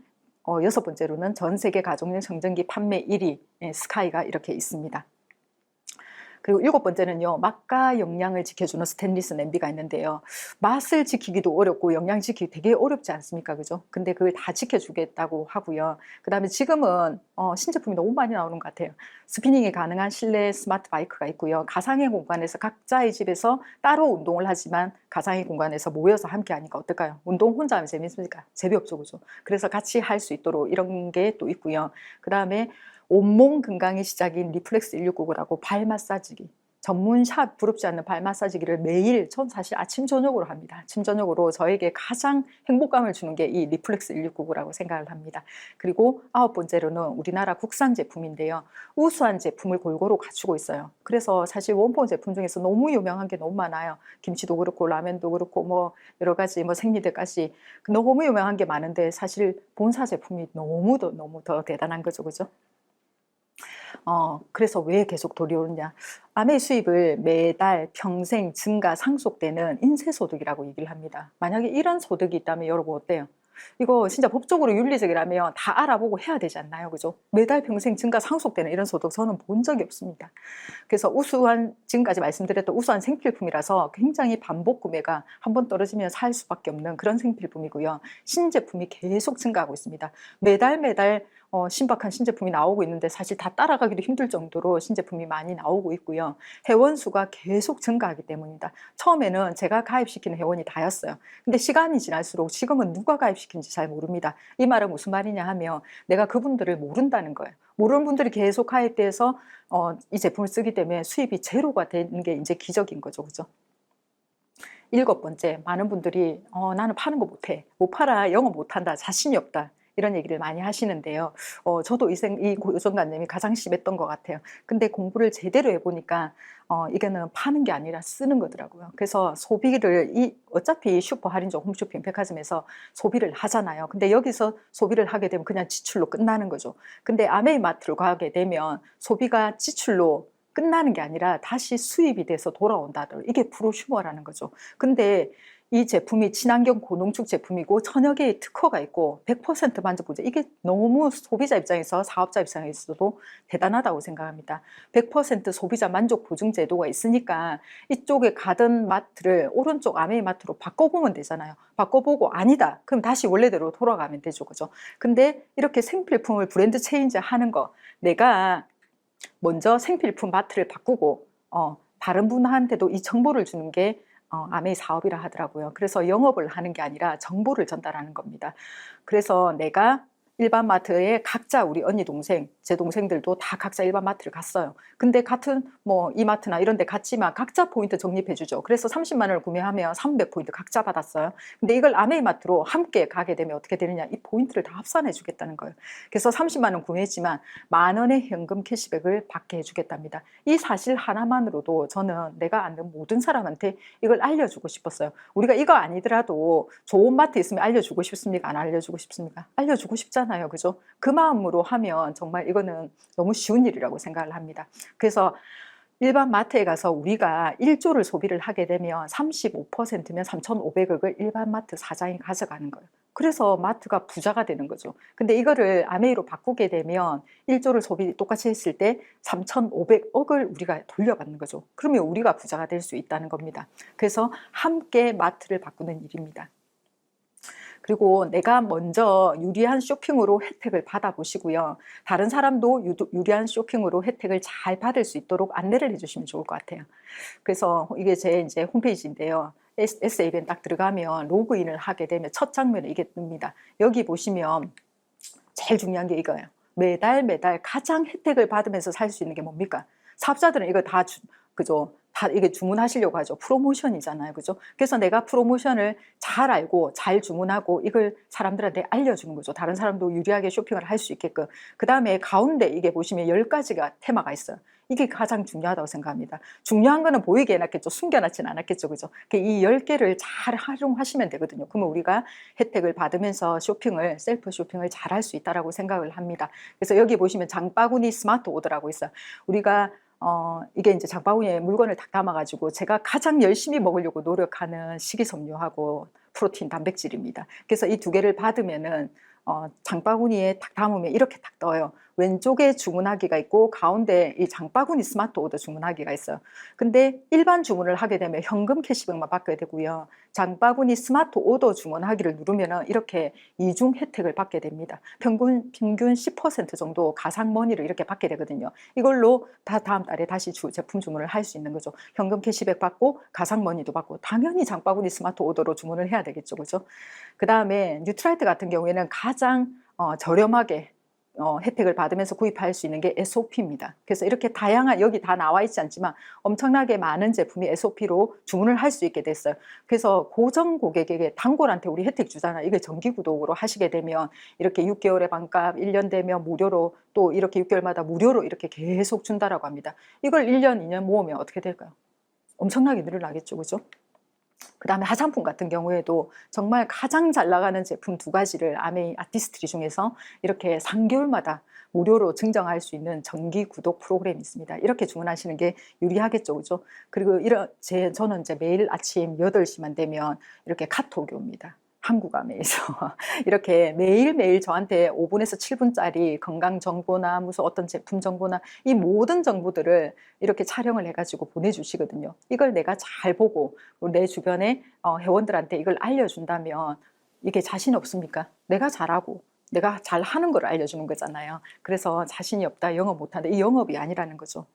여섯 번째로는 전 세계 가정용 청정기 판매 1위 스카이가 이렇게 있습니다. 그리고 일곱 번째는요, 맛과 영양을 지켜주는 스테인리스 냄비가 있는데요. 맛을 지키기도 어렵고 영양 지키기 되게 어렵지 않습니까? 그죠? 근데 그걸 다 지켜주겠다고 하고요. 그 다음에 지금은 신제품이 너무 많이 나오는 것 같아요. 스피닝이 가능한 실내 스마트 바이크가 있고요. 가상의 공간에서 각자의 집에서 따로 운동을 하지만 가상의 공간에서 모여서 함께 하니까 어떨까요? 운동 혼자 하면 재밌습니까? 재미없죠, 그죠? 그래서 같이 할 수 있도록 이런 게 또 있고요. 그 다음에 온몸 건강의 시작인 리플렉스 1699라고 발 마사지기, 전문 샵 부럽지 않는 발 마사지기를 매일 전 사실 아침 저녁으로 합니다. 아침 저녁으로 저에게 가장 행복감을 주는 게 이 리플렉스 1699라고 생각을 합니다. 그리고 아홉 번째로는 우리나라 국산 제품인데요. 우수한 제품을 골고루 갖추고 있어요. 그래서 사실 원본 제품 중에서 너무 유명한 게 너무 많아요. 김치도 그렇고 라면도 그렇고 뭐 여러 가지 뭐 생리대까지 너무 유명한 게 많은데 사실 본사 제품이 너무 더 대단한 거죠. 그죠? 그래서 왜 계속 돈이 오르냐. 아메 수입을 매달 평생 증가 상속되는 인쇄소득이라고 얘기를 합니다. 만약에 이런 소득이 있다면 여러분 어때요? 이거 진짜 법적으로 윤리적이라면 다 알아보고 해야 되지 않나요? 그죠? 매달 평생 증가 상속되는 이런 소득 저는 본 적이 없습니다. 그래서 우수한, 지금까지 말씀드렸던 우수한 생필품이라서 굉장히 반복 구매가 한번 떨어지면 살 수밖에 없는 그런 생필품이고요. 신제품이 계속 증가하고 있습니다. 매달 신박한 신제품이 나오고 있는데 사실 다 따라가기도 힘들 정도로 신제품이 많이 나오고 있고요. 회원수가 계속 증가하기 때문입니다. 처음에는 제가 가입시키는 회원이 다였어요. 근데 시간이 지날수록 지금은 누가 가입시킨지 잘 모릅니다. 이 말은 무슨 말이냐 하면 내가 그분들을 모른다는 거예요. 모르는 분들이 계속 가입돼서 이 제품을 쓰기 때문에 수입이 제로가 되는 게 이제 기적인 거죠. 그죠? 일곱 번째, 많은 분들이 나는 파는 거 못해. 못 팔아. 영어 못한다. 자신이 없다. 이런 얘기를 많이 하시는데요. 저도 이 고정관념이 가장 심했던 것 같아요. 근데 공부를 제대로 해보니까 이거는 파는 게 아니라 쓰는 거더라고요. 그래서 소비를 어차피 슈퍼 할인점, 홈쇼핑, 백화점에서 소비를 하잖아요. 근데 여기서 소비를 하게 되면 그냥 지출로 끝나는 거죠. 근데 아메이마트로 가게 되면 소비가 지출로 끝나는 게 아니라 다시 수입이 돼서 돌아온다. 이게 프로슈머라는 거죠. 근데 이 제품이 친환경 고농축 제품이고 천여 개의 특허가 있고 100% 만족보장. 이게 너무 소비자 입장에서 사업자 입장에서도 대단하다고 생각합니다. 100% 소비자 만족 보증 제도가 있으니까 이쪽에 가던 마트를 오른쪽 아메이 마트로 바꿔보면 되잖아요. 바꿔보고 아니다. 그럼 다시 원래대로 돌아가면 되죠. 그죠? 근데 이렇게 생필품을 브랜드 체인지 하는 거, 내가 먼저 생필품 마트를 바꾸고 다른 분한테도 이 정보를 주는 게 아메이 사업이라 하더라고요. 그래서 영업을 하는 게 아니라 정보를 전달하는 겁니다. 그래서 내가 일반 마트에 각자 우리 언니 동생, 제 동생들도 다 각자 일반 마트를 갔어요. 근데 같은 뭐 이마트나 이런 데 갔지만 각자 포인트 적립해 주죠. 그래서 30만 원을 구매하면 300포인트 각자 받았어요. 근데 이걸 아메이 마트로 함께 가게 되면 어떻게 되느냐, 이 포인트를 다 합산해 주겠다는 거예요. 그래서 30만 원 구매했지만 만 원의 현금 캐시백을 받게 해 주겠답니다. 이 사실 하나만으로도 저는 내가 아는 모든 사람한테 이걸 알려주고 싶었어요. 우리가 이거 아니더라도 좋은 마트 있으면 알려주고 싶습니까? 안 알려주고 싶습니까? 알려주고 싶잖아요. 그죠? 그 마음으로 하면 정말 이거는 너무 쉬운 일이라고 생각을 합니다. 그래서 일반 마트에 가서 우리가 1조를 소비를 하게 되면 35%면 3,500억을 일반 마트 사장이 가져가는 거예요. 그래서 마트가 부자가 되는 거죠. 근데 이거를 아메이로 바꾸게 되면 1조를 소비 똑같이 했을 때 3,500억을 우리가 돌려받는 거죠. 그러면 우리가 부자가 될 수 있다는 겁니다. 그래서 함께 마트를 바꾸는 일입니다. 그리고 내가 먼저 유리한 쇼핑으로 혜택을 받아보시고요. 다른 사람도 유리한 쇼핑으로 혜택을 잘 받을 수 있도록 안내를 해주시면 좋을 것 같아요. 그래서 이게 제 이제 홈페이지인데요. SABN 딱 들어가면 로그인을 하게 되면 첫 장면에 이게 뜹니다. 여기 보시면 제일 중요한 게 이거예요. 매달 가장 혜택을 받으면서 살 수 있는 게 뭡니까? 사업자들은 이거 다 그죠? 다 이게 주문하시려고 하죠. 프로모션이잖아요. 그죠? 그래서 내가 프로모션을 잘 알고 잘 주문하고 이걸 사람들한테 알려주는 거죠. 다른 사람도 유리하게 쇼핑을 할 수 있게끔. 그 다음에 가운데 이게 보시면 10가지가 테마가 있어요. 이게 가장 중요하다고 생각합니다. 중요한 거는 보이게 해놨겠죠. 숨겨놨지는 않았겠죠. 그죠? 이 10개를 잘 활용하시면 되거든요. 그러면 우리가 혜택을 받으면서 쇼핑을, 셀프 쇼핑을 잘 할 수 있다고 생각을 합니다. 그래서 여기 보시면 장바구니 스마트 오더라고 있어요. 우리가 이게 이제 장바구니에 물건을 딱 담아가지고 제가 가장 열심히 먹으려고 노력하는 식이섬유하고 프로틴, 단백질입니다. 그래서 이 두 개를 받으면은 장바구니에 딱 담으면 이렇게 딱 떠요. 왼쪽에 주문하기가 있고 가운데 이 장바구니 스마트 오더 주문하기가 있어요. 근데 일반 주문을 하게 되면 현금 캐시백만 받게 되고요. 장바구니 스마트 오더 주문하기를 누르면 이렇게 이중 혜택을 받게 됩니다. 평균 10% 정도 가상머니를 이렇게 받게 되거든요. 이걸로 다음 달에 다시 제품 주문을 할 수 있는 거죠. 현금 캐시백 받고 가상머니도 받고 당연히 장바구니 스마트 오더로 주문을 해야 되겠죠. 그죠? 그 다음에 뉴트라이트 같은 경우에는 가장 저렴하게 혜택을 받으면서 구입할 수 있는 게 SOP입니다. 그래서 이렇게 다양한, 여기 다 나와 있지 않지만 엄청나게 많은 제품이 SOP로 주문을 할 수 있게 됐어요. 그래서 고정 고객에게 단골한테 우리 혜택 주잖아요. 이게 정기구독으로 하시게 되면 이렇게 6개월의 반값, 1년 되면 무료로, 또 이렇게 6개월마다 무료로 이렇게 계속 준다라고 합니다. 이걸 1년, 2년 모으면 어떻게 될까요? 엄청나게 늘어나겠죠. 그죠? 그 다음에 화장품 같은 경우에도 정말 가장 잘 나가는 제품 2가지를 아메이 아티스트리 중에서 이렇게 3개월마다 무료로 증정할 수 있는 정기 구독 프로그램이 있습니다. 이렇게 주문하시는 게 유리하겠죠. 그죠? 그리고 저는 이제 매일 아침 8시만 되면 이렇게 카톡이 옵니다. 한국 아메에서 이렇게 매일매일 저한테 5분에서 7분짜리 건강 정보나 무슨 어떤 제품 정보나 이 모든 정보들을 이렇게 촬영을 해가지고 보내주시거든요. 이걸 내가 잘 보고 내 주변에 회원들한테 이걸 알려준다면 이게 자신 없습니까? 내가 잘하고 내가 잘하는 걸 알려주는 거잖아요. 그래서 자신이 없다, 영업 못한다, 이 영업이 아니라는 거죠.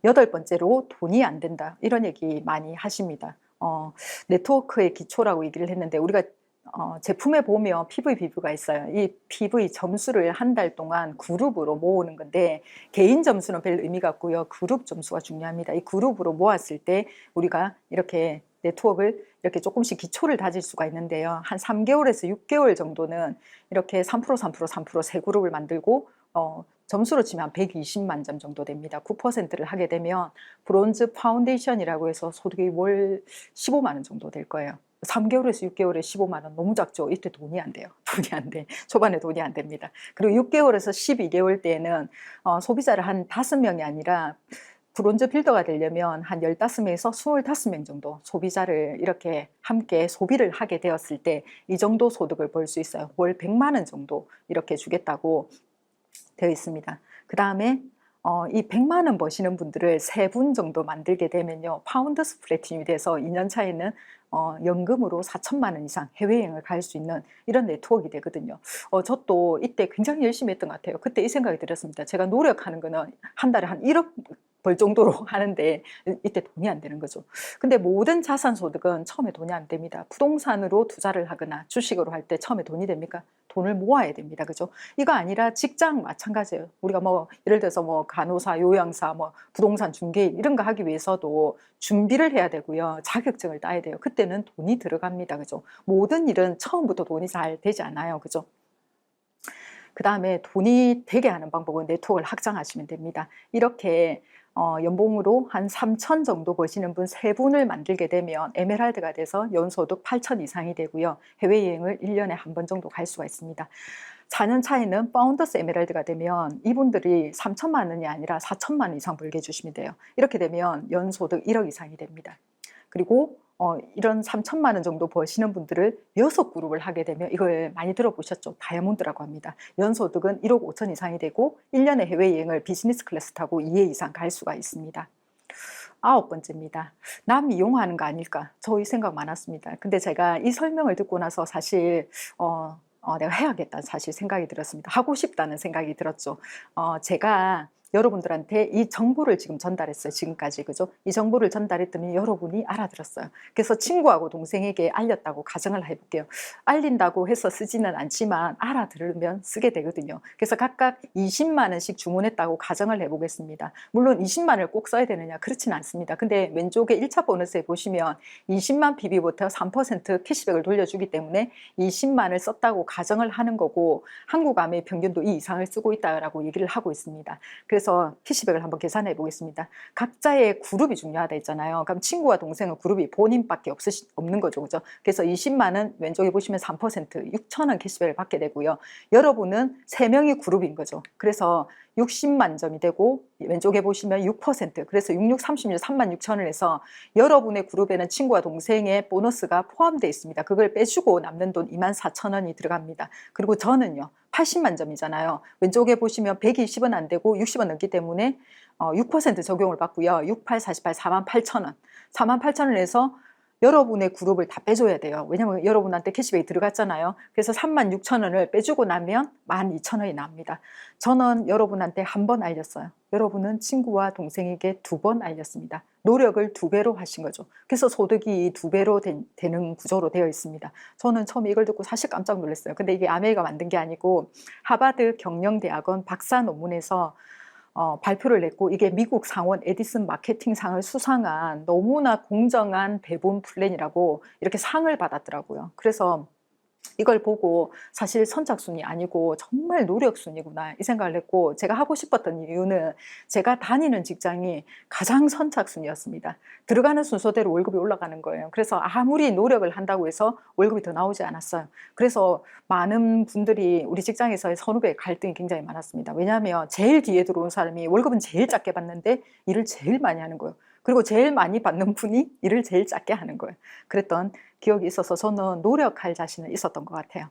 8번째로 돈이 안 된다, 이런 얘기 많이 하십니다. 네트워크의 기초라고 얘기를 했는데 우리가 제품에 보면 PV 비브가 있어요. 이 PV 점수를 한 달 동안 그룹으로 모으는 건데 개인 점수는 별 의미가 없고요. 그룹 점수가 중요합니다. 이 그룹으로 모았을 때 우리가 이렇게 네트워크를 이렇게 조금씩 기초를 다질 수가 있는데요. 한 3개월에서 6개월 정도는 이렇게 3% 세 그룹을 만들고 점수로 치면 120만 점 정도 됩니다. 9%를 하게 되면 브론즈 파운데이션이라고 해서 소득이 월 15만 원 정도 될 거예요. 3개월에서 6개월에 15만 원 너무 작죠. 이때 돈이 안 돼요. 돈이 안 돼. 초반에 돈이 안 됩니다. 그리고 6개월에서 12개월 때에는 소비자를 한 5명이 아니라 브론즈 빌더가 되려면 한 15명에서 25명 정도 소비자를 이렇게 함께 소비를 하게 되었을 때 이 정도 소득을 벌 수 있어요. 월 100만 원 정도 이렇게 주겠다고 되어 있습니다. 그 다음에 이 100만 원 버시는 분들을 3분 정도 만들게 되면요. 파운더스 플래티늄이 돼서 2년 차에는 연금으로 4천만 원 이상 해외여행을 갈 수 있는 이런 네트워크가 되거든요. 저도 이때 굉장히 열심히 했던 것 같아요. 그때 이 생각이 들었습니다. 제가 노력하는 거는 한 달에 한 1억 벌 정도로 하는데 이때 돈이 안 되는 거죠. 근데 모든 자산 소득은 처음에 돈이 안 됩니다. 부동산으로 투자를 하거나 주식으로 할 때 처음에 돈이 됩니까? 돈을 모아야 됩니다. 그죠? 이거 아니라 직장 마찬가지예요. 우리가 뭐 예를 들어서 뭐 간호사, 요양사, 뭐 부동산 중개인 이런 거 하기 위해서도 준비를 해야 되고요. 자격증을 따야 돼요. 그때는 돈이 들어갑니다. 그죠? 모든 일은 처음부터 돈이 잘 되지 않아요. 그죠? 그 다음에 돈이 되게 하는 방법은 네트워크를 확장하시면 됩니다. 이렇게 연봉으로 한 3천 정도 버시는 분 3분을 만들게 되면 에메랄드가 돼서 연소득 8천 이상이 되고요. 해외여행을 1년에 한 번 정도 갈 수가 있습니다. 4년 차에는 파운더스 에메랄드가 되면 이분들이 3천만 원이 아니라 4천만 원 이상 벌게 해주시면 돼요. 이렇게 되면 연소득 1억 이상이 됩니다. 그리고 이런 3천만 원 정도 버시는 분들을 6그룹을 하게 되면 이걸 많이 들어보셨죠? 다이아몬드라고 합니다. 연소득은 1억 5천 이상이 되고 1년에 해외여행을 비즈니스 클래스 타고 2회 이상 갈 수가 있습니다. 9번째입니다. 남 이용하는 거 아닐까? 저 이 생각 많았습니다. 근데 제가 이 설명을 듣고 나서 사실 내가 해야겠다는 사실 생각이 들었습니다. 하고 싶다는 생각이 들었죠. 제가 여러분들한테 이 정보를 지금 전달했어요. 지금까지. 그죠? 이 정보를 전달했더니 여러분이 알아들었어요. 그래서 친구하고 동생에게 알렸다고 가정을 해볼게요. 알린다고 해서 쓰지는 않지만 알아들으면 쓰게 되거든요. 그래서 각각 20만 원씩 주문했다고 가정을 해보겠습니다. 물론 20만 원을 꼭 써야 되느냐? 그렇진 않습니다. 근데 왼쪽에 1차 보너스에 보시면 20만 PB부터 3% 캐시백을 돌려주기 때문에 20만 원을 썼다고 가정을 하는 거고 한국암의 평균도 이 이상을 쓰고 있다라고 얘기를 하고 있습니다. 그래서 캐시백을 한번 계산해 보겠습니다. 각자의 그룹이 중요하다 했잖아요. 그럼 친구와 동생은 그룹이 본인밖에 없는 거죠. 그죠? 그래서 20만 원 왼쪽에 보시면 3% 6천 원 캐시백을 받게 되고요. 여러분은 3명이 그룹인 거죠. 그래서 60만 점이 되고 왼쪽에 보시면 6% 그래서 66, 36, 3만 6천 원을 해서 여러분의 그룹에는 친구와 동생의 보너스가 포함되어 있습니다. 그걸 빼주고 남는 돈 2만 4천 원이 들어갑니다. 그리고 저는요 80만 점이잖아요. 왼쪽에 보시면 120원 안 되고 60원 넘기 때문에 6% 적용을 받고요. 6, 8, 48, 4만 8천 원 4만 8천 원을 해서 여러분의 그룹을 다 빼줘야 돼요. 왜냐하면 여러분한테 캐시백이 들어갔잖아요. 그래서 3만 6천 원을 빼주고 나면 12,000원이 납니다. 저는 여러분한테 한 번 알렸어요. 여러분은 친구와 동생에게 2번 알렸습니다. 노력을 2배로 하신 거죠. 그래서 소득이 2배로 되는 구조로 되어 있습니다. 저는 처음에 이걸 듣고 사실 깜짝 놀랐어요. 근데 이게 아메이가 만든 게 아니고 하버드 경영대학원 박사 논문에서 발표를 냈고 이게 미국 상원 에디슨 마케팅상을 수상한 너무나 공정한 배분 플랜이라고 이렇게 상을 받았더라고요. 그래서 이걸 보고 사실 선착순이 아니고 정말 노력순이구나 이 생각을 했고 제가 하고 싶었던 이유는 제가 다니는 직장이 가장 선착순이었습니다. 들어가는 순서대로 월급이 올라가는 거예요. 그래서 아무리 노력을 한다고 해서 월급이 더 나오지 않았어요. 그래서 많은 분들이 우리 직장에서의 선후배 갈등이 굉장히 많았습니다. 왜냐하면 제일 뒤에 들어온 사람이 월급은 제일 작게 받는데 일을 제일 많이 하는 거예요. 그리고 제일 많이 받는 분이 일을 제일 작게 하는 거예요. 그랬던 기억이 있어서 저는 노력할 자신은 있었던 것 같아요.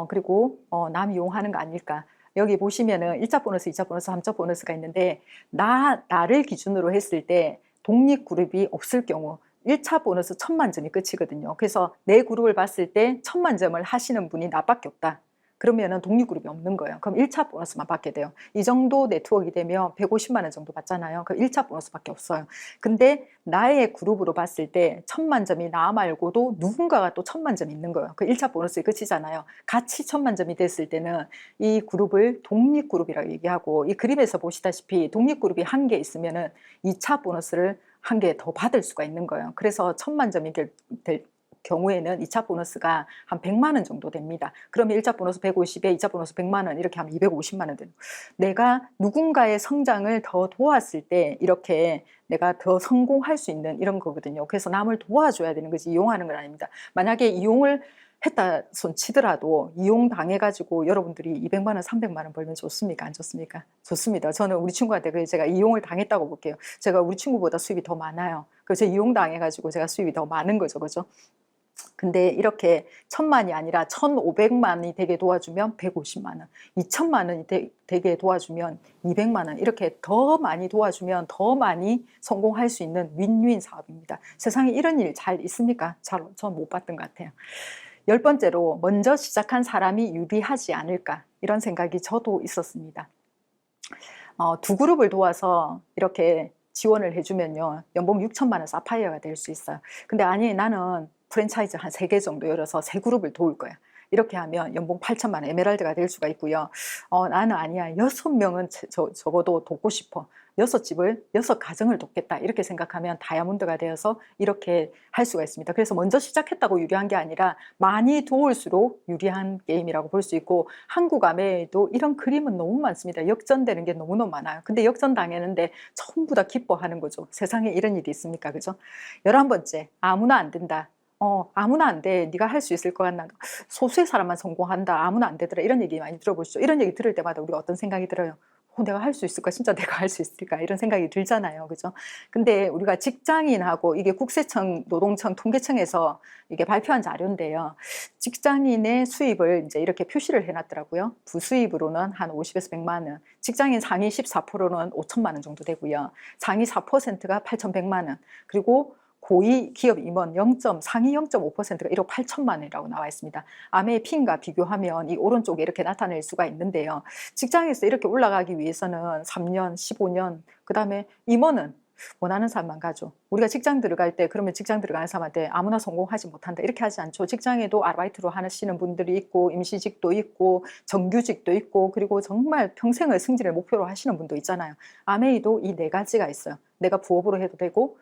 그리고 남 이용하는 거 아닐까. 여기 보시면은 1차 보너스, 2차 보너스, 3차 보너스가 있는데 나를 기준으로 했을 때 독립그룹이 없을 경우 1차 보너스 1000만 점이 끝이거든요. 그래서 내 그룹을 봤을 때 1000만 점을 하시는 분이 나밖에 없다. 그러면은 독립그룹이 없는 거예요. 그럼 1차 보너스만 받게 돼요. 이 정도 네트워크가 되면 150만 원 정도 받잖아요. 그럼 1차 보너스밖에 없어요. 근데 나의 그룹으로 봤을 때 1000만 점이 나 말고도 누군가가 또 1000만 점이 있는 거예요. 그 1차 보너스의 끝이잖아요. 같이 1000만 점이 됐을 때는 이 그룹을 독립그룹이라고 얘기하고 이 그림에서 보시다시피 독립그룹이 한 개 있으면은 2차 보너스를 한 개 더 받을 수가 있는 거예요. 그래서 1000만 점이 될 경우에는 2차 보너스가 한 100만 원 정도 됩니다. 그러면 1차 보너스 150에 2차 보너스 100만 원 이렇게 하면 250만 원 되는 거예요. 내가 누군가의 성장을 더 도왔을 때 이렇게 내가 더 성공할 수 있는 이런 거거든요. 그래서 남을 도와줘야 되는 거지 이용하는 건 아닙니다. 만약에 이용을 했다 손 치더라도 이용당해가지고 여러분들이 200만 원, 300만 원 벌면 좋습니까? 안 좋습니까? 좋습니다. 저는 우리 친구한테 제가 이용을 당했다고 볼게요. 제가 우리 친구보다 수입이 더 많아요. 그래서 이용당해가지고 제가 수입이 더 많은 거죠. 그죠? 근데 이렇게 1000만이 아니라 1500만이 되게 도와주면 150만 원, 2000만 원이 되게 도와주면 200만 원, 이렇게 더 많이 도와주면 더 많이 성공할 수 있는 윈윈 사업입니다. 세상에 이런 일 잘 있습니까? 전 못 봤던 것 같아요. 10번째로 먼저 시작한 사람이 유리하지 않을까, 이런 생각이 저도 있었습니다. 두 그룹을 도와서 이렇게 지원을 해주면요, 연봉 6천만 원 사파이어가 될 수 있어요. 근데 아니, 나는 프랜차이즈 한 3개 정도 열어서 3그룹을 도울 거야. 이렇게 하면 연봉 8천만 원 에메랄드가 될 수가 있고요. 나는 아니야, 6명은 적어도 돕고 싶어. 6집을, 6가정을 돕겠다. 이렇게 생각하면 다이아몬드가 되어서 이렇게 할 수가 있습니다. 그래서 먼저 시작했다고 유리한 게 아니라 많이 도울수록 유리한 게임이라고 볼 수 있고, 한국 아메에도 이런 그림은 너무 많습니다. 역전되는 게 너무너무 많아요. 근데 역전당했는데 전부 다 기뻐하는 거죠. 세상에 이런 일이 있습니까? 그죠? 11번째, 아무나 안 된다. 아무나 안 돼. 네가 할 수 있을 것 같나? 소수의 사람만 성공한다. 아무나 안 되더라. 이런 얘기 많이 들어보시죠? 이런 얘기 들을 때마다 우리가 어떤 생각이 들어요? 내가 할 수 있을까? 진짜 내가 할 수 있을까? 이런 생각이 들잖아요. 그죠? 근데 우리가 직장인하고, 이게 국세청, 노동청, 통계청에서 이게 발표한 자료인데요. 직장인의 수입을 이제 이렇게 표시를 해놨더라고요. 부수입으로는 한 50에서 100만 원, 직장인 상위 14%는 5천만 원 정도 되고요. 상위 4%가 8,100만 원, 그리고 고위 기업 임원 상위 0.5%가 1억 8천만 원이라고 나와 있습니다. 아메의 핀과 비교하면 이 오른쪽에 이렇게 나타낼 수가 있는데요. 직장에서 이렇게 올라가기 위해서는 3년, 15년, 그 다음에 임원은 원하는 사람만 가죠. 우리가 직장 들어갈 때 그러면 직장 들어가는 사람한테 아무나 성공하지 못한다 이렇게 하지 않죠. 직장에도 아르바이트로 하시는 분들이 있고, 임시직도 있고, 정규직도 있고, 그리고 정말 평생을 승진을 목표로 하시는 분도 있잖아요. 아메이도 이 4가지가 있어요. 내가 부업으로 해도 되고,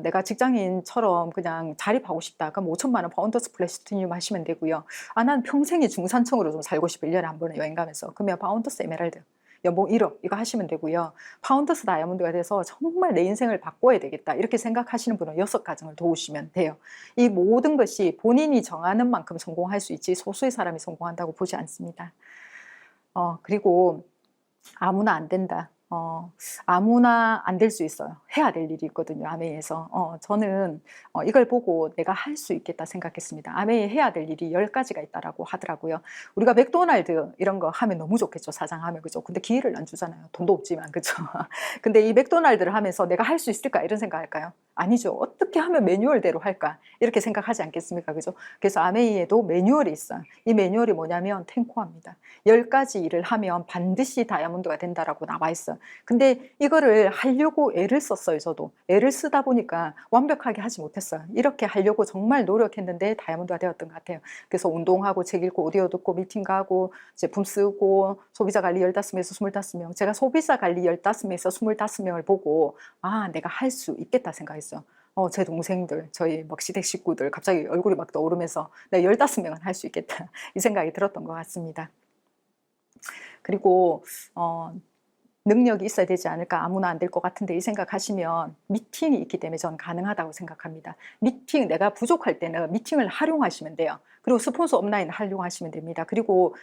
내가 직장인처럼 그냥 자립하고 싶다. 그럼 5천만 원 파운더스 플래티늄 하시면 되고요. 난 평생이 중산층으로 좀 살고 싶어. 1년에 한 번은 여행 가면서. 그러면 파운더스 에메랄드 연봉 1억 이거 하시면 되고요. 파운더스 다이아몬드가 돼서 정말 내 인생을 바꿔야 되겠다 이렇게 생각하시는 분은 6가정을 도우시면 돼요. 이 모든 것이 본인이 정하는 만큼 성공할 수 있지 소수의 사람이 성공한다고 보지 않습니다. 그리고 아무나 안 된다. 아무나 안 될 수 있어요. 해야 될 일이 있거든요. 아메이에서. 저는 이걸 보고 내가 할 수 있겠다 생각했습니다. 아메이에 해야 될 일이 10가지가 있다라고 하더라고요. 우리가 맥도날드 이런 거 하면 너무 좋겠죠. 사장하면. 그죠? 근데 기회를 안 주잖아요. 돈도 없지만. 그죠? 근데 이 맥도날드를 하면서 내가 할 수 있을까? 이런 생각할까요? 아니죠. 어떻게 하면 매뉴얼대로 할까? 이렇게 생각하지 않겠습니까? 그죠? 그래서 아메이에도 매뉴얼이 있어요. 이 매뉴얼이 뭐냐면 탱코합니다. 10가지 일을 하면 반드시 다이아몬드가 된다라고 나와 있어요. 근데 이거를 하려고 애를 썼어요. 저도 애를 쓰다 보니까 완벽하게 하지 못했어요. 이렇게 하려고 정말 노력했는데 다이아몬드가 되었던 것 같아요. 그래서 운동하고 책 읽고 오디오 듣고 미팅 가고 제품 쓰고 소비자 관리 15명에서 25명, 제가 소비자 관리 15명에서 25명을 보고 내가 할 수 있겠다 생각했어요. 제 동생들, 저희 막 시댁 식구들 갑자기 얼굴이 막 떠오르면서 내가 15명은 할 수 있겠다 이 생각이 들었던 것 같습니다. 그리고 능력이 있어야 되지 않을까, 아무나 안 될 것 같은데 이 생각하시면 미팅이 있기 때문에 저는 가능하다고 생각합니다. 내가 부족할 때는 미팅을 활용하시면 돼요. 그리고 스폰서 업라인 활용하시면 됩니다. 그리고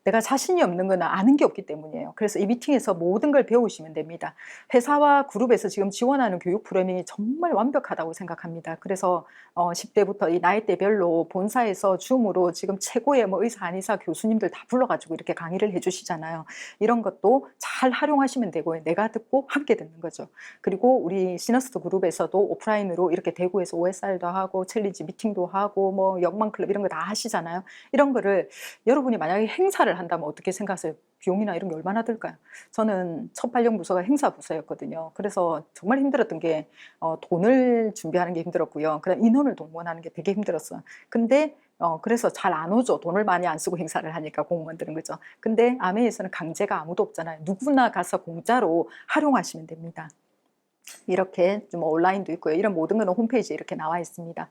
내가 자신이 없는 건 아는 게 없기 때문이에요. 그래서 이 미팅에서 모든 걸 배우시면 됩니다. 회사와 그룹에서 지금 지원하는 교육 프로그램이 정말 완벽하다고 생각합니다. 그래서 10대부터 이 나이대별로 본사에서 줌으로 지금 최고의 의사, 한의사 교수님들 다 불러가지고 이렇게 강의를 해주시잖아요. 이런 것도 잘 활용하시면 되고 내가 듣고 함께 듣는 거죠. 그리고 우리 시너스트 그룹에서도 오프라인으로 이렇게 대구에서 OSR도 하고 챌린지 미팅도 하고 영망클럽 이런 거 다 하시잖아요. 이런 거를 여러분이 만약에 행사를 한다면 어떻게 생각하세요? 비용이나 이런 게 얼마나 들까요? 저는 첫 발령 부서가 행사 부서였거든요. 그래서 정말 힘들었던 게 돈을 준비하는 게 힘들었고요. 그다음 인원을 동원하는 게 되게 힘들었어요. 근데 그래서 잘 안 오죠. 돈을 많이 안 쓰고 행사를 하니까 공무원들은. 그죠? 근데 아메에서는 강제가 아무도 없잖아요. 누구나 가서 공짜로 활용하시면 됩니다. 이렇게 좀 온라인도 있고요. 이런 모든 거는 홈페이지에 이렇게 나와 있습니다.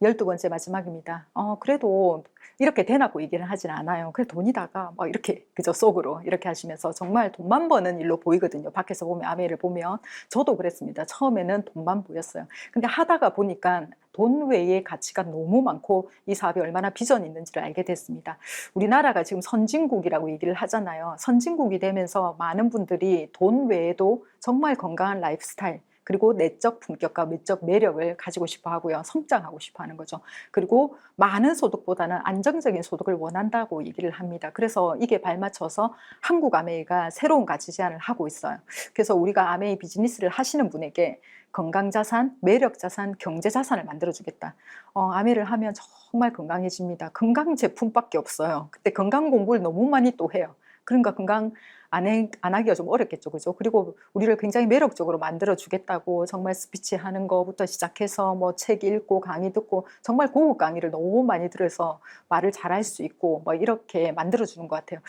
12번째 마지막입니다. 그래도 이렇게 대놓고 얘기를 하진 않아요. 그래 돈이다가 막 이렇게 그저 속으로 이렇게 하시면서 정말 돈만 버는 일로 보이거든요. 밖에서 보면 아메이를 보면 저도 그랬습니다. 처음에는 돈만 보였어요. 근데 하다가 보니까 돈 외에 가치가 너무 많고 이 사업이 얼마나 비전이 있는지를 알게 됐습니다. 우리나라가 지금 선진국이라고 얘기를 하잖아요. 선진국이 되면서 많은 분들이 돈 외에도 정말 건강한 라이프 스타일, 그리고 내적 품격과 외적 매력을 가지고 싶어 하고요. 성장하고 싶어 하는 거죠. 그리고 많은 소득보다는 안정적인 소득을 원한다고 얘기를 합니다. 그래서 이게 발맞춰서 한국 아메이가 새로운 가치 제안을 하고 있어요. 그래서 우리가 아메이 비즈니스를 하시는 분에게 건강자산, 매력자산, 경제자산을 만들어주겠다. 아메이를 하면 정말 건강해집니다. 건강 제품밖에 없어요. 그때 건강 공부를 너무 많이 또 해요. 그러니까 건강 안 하기가 좀 어렵겠죠. 그죠? 그리고 우리를 굉장히 매력적으로 만들어 주겠다고 정말 스피치 하는 거부터 시작해서 뭐 책 읽고 강의 듣고 정말 고급 강의를 너무 많이 들어서 말을 잘할 수 있고 뭐 이렇게 만들어 주는 것 같아요.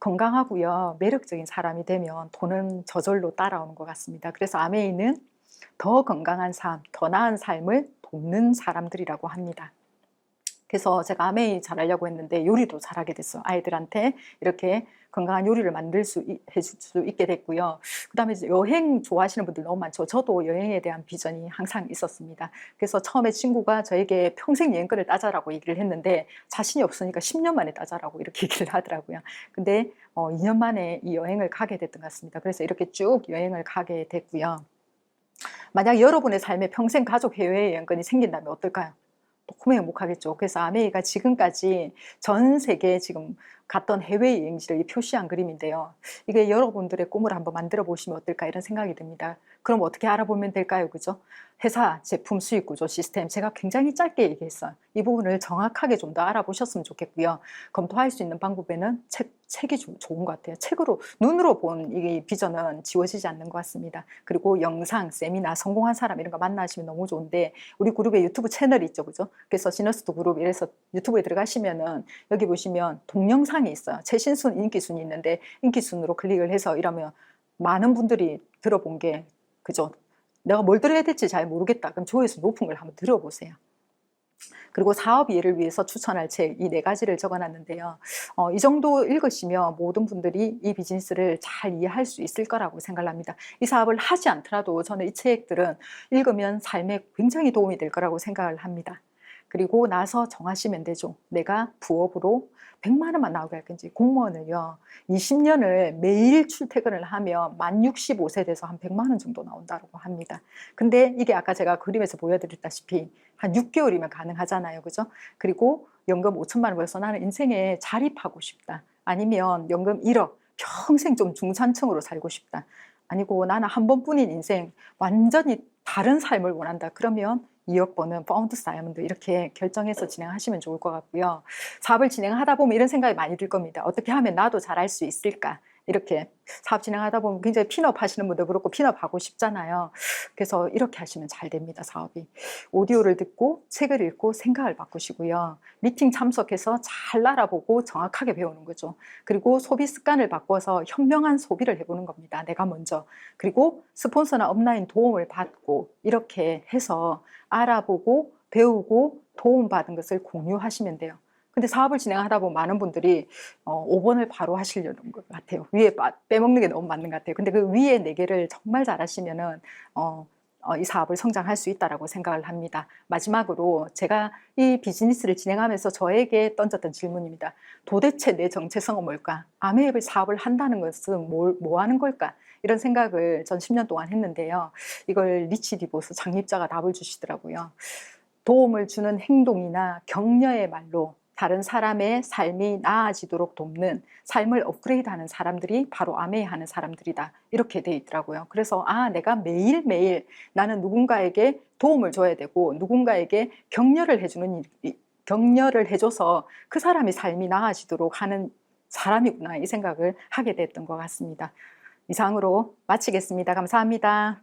건강하고요. 매력적인 사람이 되면 돈은 저절로 따라오는 것 같습니다. 그래서 아메이는 더 건강한 삶, 더 나은 삶을 돕는 사람들이라고 합니다. 그래서 제가 아메이 잘하려고 했는데 요리도 잘하게 됐어요. 아이들한테 이렇게 건강한 요리를 해줄 수 있게 됐고요. 그 다음에 여행 좋아하시는 분들 너무 많죠. 저도 여행에 대한 비전이 항상 있었습니다. 그래서 처음에 친구가 저에게 평생 여행권을 따자라고 얘기를 했는데 자신이 없으니까 10년 만에 따자라고 이렇게 얘기를 하더라고요. 근데 2년 만에 이 여행을 가게 됐던 것 같습니다. 그래서 이렇게 쭉 여행을 가게 됐고요. 만약 여러분의 삶에 평생 가족 해외여행권이 생긴다면 어떨까요? 너무 행복하겠죠. 그래서 아메이가 지금까지 전 세계에 지금 갔던 해외여행지를 표시한 그림인데요. 이게 여러분들의 꿈을 한번 만들어 보시면 어떨까 이런 생각이 듭니다. 그럼 어떻게 알아보면 될까요? 그죠? 회사, 제품, 수익 구조, 시스템 제가 굉장히 짧게 얘기했어요. 이 부분을 정확하게 좀 더 알아보셨으면 좋겠고요. 검토할 수 있는 방법에는 책이 좋은 것 같아요. 책으로 눈으로 본 이 비전은 지워지지 않는 것 같습니다. 그리고 영상, 세미나, 성공한 사람 이런 거 만나시면 너무 좋은데 우리 그룹에 유튜브 채널이 있죠. 그죠? 그래서 시너스트 그룹 이래서 유튜브에 들어가시면은 여기 보시면 동영상이 있어요. 최신순, 인기순이 있는데 인기순으로 클릭을 해서 이러면 많은 분들이 들어본 게 그죠? 내가 뭘 들어야 될지 잘 모르겠다. 그럼 조회수 높은 걸 한번 들어보세요. 그리고 사업 이해를 위해서 추천할 책 이 4가지를 적어놨는데요. 이 정도 읽으시면 모든 분들이 이 비즈니스를 잘 이해할 수 있을 거라고 생각을 합니다. 이 사업을 하지 않더라도 저는 이 책들은 읽으면 삶에 굉장히 도움이 될 거라고 생각을 합니다. 그리고 나서 정하시면 되죠. 내가 부업으로 100만 원만 나오게 할 건지 공무원을요. 20년을 매일 출퇴근을 하면 만 65세 돼서 한 100만 원 정도 나온다고 합니다. 근데 이게 아까 제가 그림에서 보여드렸다시피 한 6개월이면 가능하잖아요. 그죠? 그리고 연금 5천만 원 벌어서 나는 인생에 자립하고 싶다. 아니면 연금 1억, 평생 좀 중산층으로 살고 싶다. 아니고 나는 한 번뿐인 인생 완전히 다른 삶을 원한다. 그러면 2억 버는 파운드 다이아몬드 이렇게 결정해서 진행하시면 좋을 것 같고요. 사업을 진행하다 보면 이런 생각이 많이 들 겁니다. 어떻게 하면 나도 잘할 수 있을까? 이렇게 사업 진행하다 보면 굉장히 핀업 하시는 분들 그렇고 핀업 하고 싶잖아요. 그래서 이렇게 하시면 잘 됩니다. 사업이. 오디오를 듣고 책을 읽고 생각을 바꾸시고요. 미팅 참석해서 잘 알아보고 정확하게 배우는 거죠. 그리고 소비 습관을 바꿔서 현명한 소비를 해보는 겁니다. 내가 먼저. 그리고 스폰서나 업라인 도움을 받고 이렇게 해서 알아보고 배우고 도움받은 것을 공유하시면 돼요. 근데 사업을 진행하다 보면 많은 분들이 5번을 바로 하시려는 것 같아요. 위에 빼먹는 게 너무 맞는 것 같아요. 근데 그 위에 4개를 정말 잘하시면은 이 사업을 성장할 수 있다고 생각을 합니다. 마지막으로 제가 이 비즈니스를 진행하면서 저에게 던졌던 질문입니다. 도대체 내 정체성은 뭘까? 아메이블 사업을 한다는 것은 뭐 하는 걸까? 이런 생각을 전 10년 동안 했는데요. 이걸 리치 디보스 창립자가 답을 주시더라고요. 도움을 주는 행동이나 격려의 말로 다른 사람의 삶이 나아지도록 돕는 삶을 업그레이드하는 사람들이 바로 아메이 하는 사람들이다. 이렇게 돼 있더라고요. 그래서 내가 매일매일 나는 누군가에게 도움을 줘야 되고 누군가에게 격려를 해줘서 그 사람의 삶이 나아지도록 하는 사람이구나 이 생각을 하게 됐던 것 같습니다. 이상으로 마치겠습니다. 감사합니다.